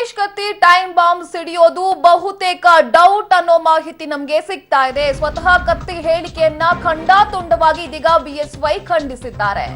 Umesh Katti time bomb ಸಿಡಿಯೋದು ಬಹುತೇಕ doubt ಅನ್ನೋ ಮಾಹಿತಿ ನಮಗೆ ಸಿಗ್ತಾ ಇದೆ. ಸ್ವತಃ ಕತ್ತಿ ಹೇಳಿಕೆಯನ್ನ ಖಂಡಾತುಂಡವಾಗಿ ಇದೀಗ ಬಿಎಸ್ವೈ ಖಂಡಿಸಿದ್ದಾರೆ.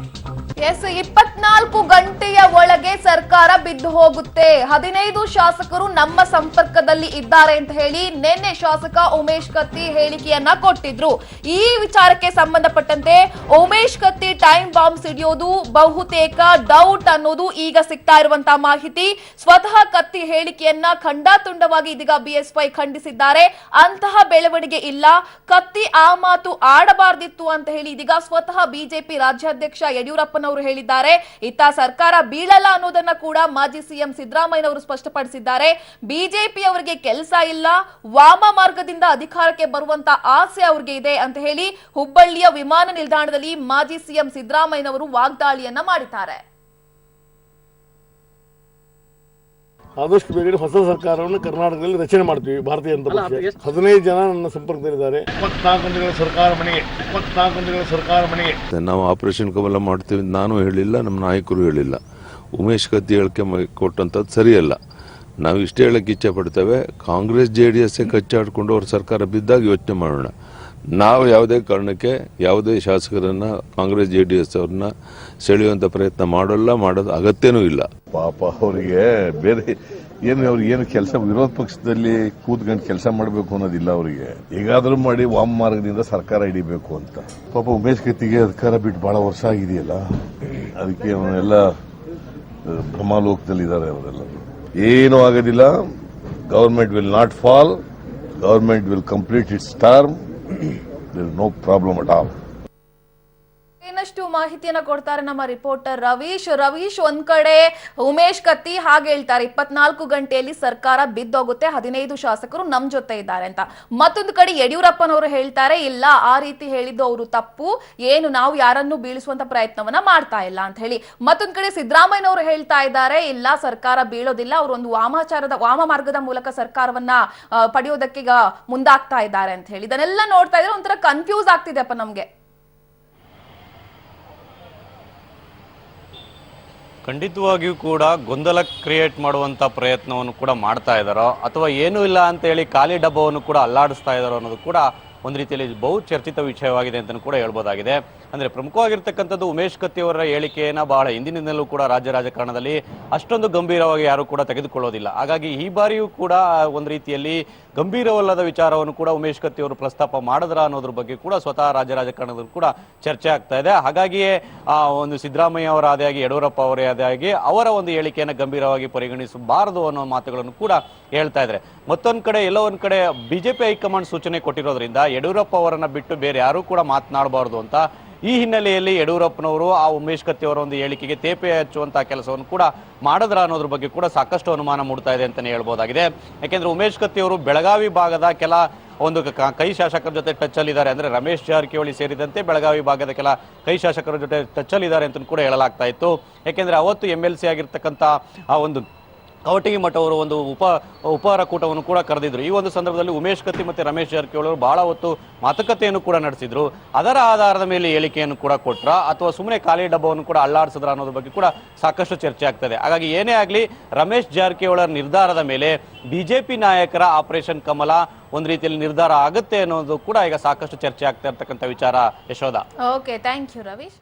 24 ಗಂಟೆಯ ಒಳಗೆ ಸರ್ಕಾರ ಬಿದ್ದು ಹೋಗುತ್ತೆ, 15 ಶಾಸಕರು ನಮ್ಮ ಸಂಪರ್ಕದಲ್ಲಿ ಇದ್ದಾರೆ ಅಂತ ಹೇಳಿ ನಿನ್ನೆ ಶಾಸಕ ಉಮೇಶ್ ಕತ್ತಿ ಹೇಳಿಕೆಯನ್ನ ಕೊಟ್ಟಿದ್ರು. ಈ ವಿಚಾರಕ್ಕೆ ಸಂಬಂಧಪಟ್ಟಂತೆ ಉಮೇಶ್ ಕತ್ತಿ ಟೈಮ್ ಬಾಂಬ್ ಸಿಡಿಯೋದು ಬಹುತೇಕ ಡೌಟ್ ಅನ್ನೋದು ಈಗ ಸಿಗ್ತಾ ಇರುವಂತಹ ಮಾಹಿತಿ. ಸ್ವತಃ ಕತ್ತಿ ಹೇಳಿಕೆಯನ್ನ ಖಂಡಾತುಂಡವಾಗಿ ಇದೀಗ ಬಿಎಸ್ವೈ ಖಂಡಿಸಿದ್ದಾರೆ. ಅಂತಹ ಬೆಳವಣಿಗೆ ಇಲ್ಲ, ಕತ್ತಿ ಆ ಮಾತು ಆಡಬಾರ್ದಿತ್ತು ಅಂತ ಹೇಳಿ ಇದೀಗ ಸ್ವತಃ ಬಿಜೆಪಿ ರಾಜ್ಯಾಧ್ಯಕ್ಷ ಯಡಿಯೂರಪ್ಪನವರು ಹೇಳಿದ್ದಾರೆ. ಇತ್ತ ಸರ್ಕಾರ ಬೀಳಲ್ಲ ಅನ್ನೋದನ್ನ ಕೂಡ ಮಾಜಿ ಸಿಎಂ ಸಿದ್ದರಾಮಯ್ಯನವರು ಸ್ಪಷ್ಟಪಡಿಸಿದ್ದಾರೆ. ಬಿಜೆಪಿ ಅವರಿಗೆ ಕೆಲಸ ಇಲ್ಲ, ವಾಮ ಮಾರ್ಗದಿಂದ ಅಧಿಕಾರಕ್ಕೆ ಬರುವಂತ ಆಸೆ ಅವರಿಗೆ ಇದೆ ಅಂತ ಹೇಳಿ ಹುಬ್ಬಳ್ಳಿಯ ವಿಮಾನ ನಿಲ್ದಾಣದಲ್ಲಿ ಮಾಜಿ ಸಿಎಂ ಸಿದ್ದರಾಮಯ್ಯನವರು ವಾಗ್ದಾಳಿಯನ್ನ ಮಾಡಿದ್ದಾರೆ. ಆದಷ್ಟು ಬೇಗ ಹೊಸ ಸರ್ಕಾರವನ್ನು ಕರ್ನಾಟಕದಲ್ಲಿ ರಚನೆ ಮಾಡ್ತೀವಿ. ಭಾರತೀಯ ಜನತಾ ಪಕ್ಷ 15 ಜನ ನನ್ನ ಸಂಪರ್ಕದಲ್ಲಿದ್ದಾರೆ. 24 ಗಂಟೆಗಳ ಸರ್ಕಾರ ಮನೆಗೆ ನಾವು ಆಪರೇಷನ್ ಕಮಲ ಮಾಡ್ತೀವಿ ನಾನು ಹೇಳಿಲ್ಲ, ನಮ್ಮ ನಾಯಕರು ಹೇಳಿಲ್ಲ. ಉಮೇಶ್ ಕತ್ತಿ ಹೇಳಿಕೆ ಕೊಟ್ಟಂಥದ್ದು ಸರಿಯಲ್ಲ. ನಾವು ಇಷ್ಟೇ ಹೇಳಕ್ಕೆ ಇಚ್ಛೆ ಪಡ್ತೇವೆ, ಕಾಂಗ್ರೆಸ್ JDS ಕಚ್ಚಾಡಿಕೊಂಡು ಅವ್ರ ಸರ್ಕಾರ ಬಿದ್ದಾಗ ಯೋಚನೆ ಮಾಡೋಣ. ನಾವು ಯಾವುದೇ ಕಾರಣಕ್ಕೆ ಯಾವುದೇ ಶಾಸಕರನ್ನ ಕಾಂಗ್ರೆಸ್ JDS ಅವ್ರನ್ನ ಸೆಳೆಯುವಂಥ ಪ್ರಯತ್ನ ಮಾಡೋದು ಅಗತ್ಯನೂ ಇಲ್ಲ. ಪಾಪ ಅವರಿಗೆ ಬೇರೆ ಏನು ಕೆಲಸ, ವಿರೋಧ ಪಕ್ಷದಲ್ಲಿ ಕೂತ್ಕೊಂಡು ಕೆಲಸ ಮಾಡಬೇಕು ಅನ್ನೋದಿಲ್ಲ ಅವರಿಗೆ. ಹೇಗಾದ್ರೂ ಮಾಡಿ ವಾಮ ಮಾರ್ಗದಿಂದ ಸರ್ಕಾರ ಹಿಡಿಬೇಕು ಅಂತ. ಪಾಪ ಉಮೇಶ್ ಕತ್ತಿಗೆ ಅಧಿಕಾರ ಬಿಟ್ಟು ಬಹಳ ವರ್ಷ ಆಗಿದೆಯಲ್ಲ, ಅದಕ್ಕೆ ಅವರೆಲ್ಲ ಭ್ರಮಾಲೋಕದಲ್ಲಿದ್ದಾರೆ. ಅವರೆಲ್ಲ ಏನೂ ಆಗೋದಿಲ್ಲ. Government will not fall, government will complete it's term. there is no problem at all. ಇನ್ನಷ್ಟು ಮಾಹಿತಿಯನ್ನ ಕೊಡ್ತಾರೆ ನಮ್ಮ ರಿಪೋರ್ಟರ್ ರವೀಶ್. ಒಂದ್ ಕಡೆ ಉಮೇಶ್ ಕತ್ತಿ ಹಾಗೆ ಹೇಳ್ತಾರೆ, 24 ಗಂಟೆಯಲ್ಲಿ ಸರ್ಕಾರ ಬಿದ್ದೋಗುತ್ತೆ, 15 ಶಾಸಕರು ನಮ್ ಜೊತೆ ಇದ್ದಾರೆ ಅಂತ. ಮತ್ತೊಂದು ಕಡೆ ಯಡಿಯೂರಪ್ಪನವರು ಹೇಳ್ತಾರೆ, ಇಲ್ಲ ಆ ರೀತಿ ಹೇಳಿದ್ದು ಅವರು ತಪ್ಪು, ಏನು ನಾವು ಯಾರನ್ನು ಬೀಳಿಸುವಂತ ಪ್ರಯತ್ನವನ್ನ ಮಾಡ್ತಾ ಇಲ್ಲ ಅಂತ ಹೇಳಿ. ಮತ್ತೊಂದು ಕಡೆ ಸಿದ್ದರಾಮಯ್ಯನವರು ಹೇಳ್ತಾ ಇದ್ದಾರೆ, ಇಲ್ಲ ಸರ್ಕಾರ ಬೀಳೋದಿಲ್ಲ, ಅವರು ಒಂದು ವಾಮ ಮಾರ್ಗದ ಮೂಲಕ ಸರ್ಕಾರವನ್ನ ಪಡೆಯೋದಕ್ಕೆ ಈಗ ಮುಂದಾಗ್ತಾ ಇದ್ದಾರೆ ಅಂತ ಹೇಳಿ. ಇದನ್ನೆಲ್ಲ ನೋಡ್ತಾ ಇದ್ರೆ ಒಂಥರ ಕನ್ಫ್ಯೂಸ್ ಆಗ್ತಿದೆಪ್ಪ ನಮ್ಗೆ. ಖಂಡಿತವಾಗಿಯೂ ಕೂಡ ಗೊಂದಲ ಕ್ರಿಯೇಟ್ ಮಾಡುವಂಥ ಪ್ರಯತ್ನವನ್ನು ಕೂಡ ಮಾಡ್ತಾ ಇದ್ದಾರೋ ಅಥವಾ ಏನೂ ಇಲ್ಲ ಅಂತ ಹೇಳಿ ಖಾಲಿ ಡಬ್ಬವನ್ನು ಕೂಡ ಅಲ್ಲಾಡಿಸ್ತಾ ಇದ್ದಾರೋ ಅನ್ನೋದು ಕೂಡ ಒಂದು ರೀತಿಯಲ್ಲಿ ಬಹು ಚರ್ಚಿತ ವಿಷಯವಾಗಿದೆ ಅಂತಲೂ ಕೂಡ ಹೇಳ್ಬೋದಾಗಿದೆ. ಅಂದರೆ ಪ್ರಮುಖವಾಗಿರ್ತಕ್ಕಂಥದ್ದು ಉಮೇಶ್ ಕತ್ತಿ ಅವರ ಹೇಳಿಕೆಯನ್ನು ಬಹಳ ಹಿಂದಿನಿಂದಲೂ ಕೂಡ ರಾಜ್ಯ ರಾಜಕಾರಣದಲ್ಲಿ ಅಷ್ಟೊಂದು ಗಂಭೀರವಾಗಿ ಯಾರು ಕೂಡ ತೆಗೆದುಕೊಳ್ಳೋದಿಲ್ಲ. ಹಾಗಾಗಿ ಈ ಬಾರಿಯೂ ಕೂಡ ಒಂದು ರೀತಿಯಲ್ಲಿ ಗಂಭೀರವಲ್ಲದ ವಿಚಾರವನ್ನು ಕೂಡ ಉಮೇಶ್ ಕತ್ತಿ ಅವರು ಪ್ರಸ್ತಾಪ ಮಾಡಿದ್ರ ಅನ್ನೋದ್ರ ಬಗ್ಗೆ ಕೂಡ ಸ್ವತಃ ರಾಜ್ಯ ರಾಜಕಾರಣದಲ್ಲೂ ಕೂಡ ಚರ್ಚೆ ಆಗ್ತಾ ಇದೆ. ಹಾಗಾಗಿಯೇ ಒಂದು ಸಿದ್ದರಾಮಯ್ಯ ಅವರ ಆದಾಗಿ ಯಡಿಯೂರಪ್ಪ ಅವರೇ ಆದಾಗಿ ಅವರ ಒಂದು ಹೇಳಿಕೆಯನ್ನು ಗಂಭೀರವಾಗಿ ಪರಿಗಣಿಸಬಾರದು ಅನ್ನೋ ಮಾತುಗಳನ್ನು ಕೂಡ ಹೇಳ್ತಾ ಇದ್ದಾರೆ. ಮತ್ತೊಂದು ಕಡೆ ಎಲ್ಲೋ ಒಂದು ಕಡೆ ಬಿಜೆಪಿ ಹೈಕಮಾಂಡ್ ಸೂಚನೆ ಕೊಟ್ಟಿರೋದ್ರಿಂದ ಯಡಿಯೂರಪ್ಪ ಅವರನ್ನ ಬಿಟ್ಟು ಬೇರೆ ಯಾರೂ ಕೂಡ ಮಾತನಾಡಬಾರದು ಅಂತ. ಈ ಹಿನ್ನೆಲೆಯಲ್ಲಿ ಯಡಿಯೂರಪ್ಪನವರು ಆ ಉಮೇಶ್ ಕತ್ತಿ ಅವರ ಒಂದು ಹೇಳಿಕೆಗೆ ತೇಪೆ ಹಚ್ಚುವಂತಹ ಕೆಲಸವನ್ನು ಕೂಡ ಮಾಡಿದ್ರ ಅನ್ನೋದ್ರ ಬಗ್ಗೆ ಕೂಡ ಸಾಕಷ್ಟು ಅನುಮಾನ ಮೂಡ್ತಾ ಇದೆ ಅಂತಾನೆ ಹೇಳ್ಬೋದಾಗಿದೆ. ಯಾಕೆಂದ್ರೆ ಉಮೇಶ್ ಕತ್ತಿ ಅವರು ಬೆಳಗಾವಿ ಭಾಗದ ಕೆಲ ಒಂದು ಕೈ ಶಾಸಕರ ಜೊತೆ ಟಚ್ ಅಲ್ಲಿದ್ದಾರೆ. ಅಂದ್ರೆ ರಮೇಶ್ ಜಾರಕಿಹೊಳಿ ಸೇರಿದಂತೆ ಬೆಳಗಾವಿ ಭಾಗದ ಕೆಲ ಕೈ ಶಾಸಕರ ಜೊತೆ ಟಚ್ ಅಲ್ಲಿದ್ದಾರೆ ಅಂತ ಕೂಡ ಹೇಳಲಾಗ್ತಾ ಇತ್ತು. ಯಾಕೆಂದ್ರೆ ಅವತ್ತು MLC ಆಗಿರ್ತಕ್ಕಂಥ ಆ ಒಂದು ಕವಟಗಿ ಮಠ ಅವರು ಒಂದು ಉಪಹಾರ ಕೂಟವನ್ನು ಕೂಡ ಕರೆದಿದ್ರು. ಈ ಒಂದು ಸಂದರ್ಭದಲ್ಲಿ ಉಮೇಶ್ ಕತ್ತಿ ಮತ್ತೆ ರಮೇಶ್ ಜಾರಕಿಹೊಳಿ ಅವರು ಬಹಳ ಹೊತ್ತು ಮಾತುಕತೆಯನ್ನು ಕೂಡ ನಡೆಸಿದ್ರು. ಅದರ ಆಧಾರದ ಮೇಲೆ ಹೇಳಿಕೆಯನ್ನು ಕೂಡ ಕೊಟ್ರ ಅಥವಾ ಸುಮ್ಮನೆ ಖಾಲಿ ಡಬ್ಬವನ್ನು ಕೂಡ ಅಲ್ಲಾಡಿಸಿದ್ರ ಅನ್ನೋದ್ರ ಬಗ್ಗೆ ಕೂಡ ಸಾಕಷ್ಟು ಚರ್ಚೆ ಆಗ್ತದೆ. ಹಾಗಾಗಿ ಏನೇ ಆಗಲಿ ರಮೇಶ್ ಜಾರಕಿಹೊಳಿ ನಿರ್ಧಾರದ ಮೇಲೆ ಬಿಜೆಪಿ ನಾಯಕರ ಆಪರೇಷನ್ ಕಮಲ ಒಂದು ರೀತಿಯಲ್ಲಿ ನಿರ್ಧಾರ ಆಗುತ್ತೆ ಅನ್ನೋದು ಕೂಡ ಈಗ ಸಾಕಷ್ಟು ಚರ್ಚೆ ಆಗ್ತಾ ಇರ್ತಕ್ಕಂಥ ವಿಚಾರ. Yashodha. Okay, thank you Ravish.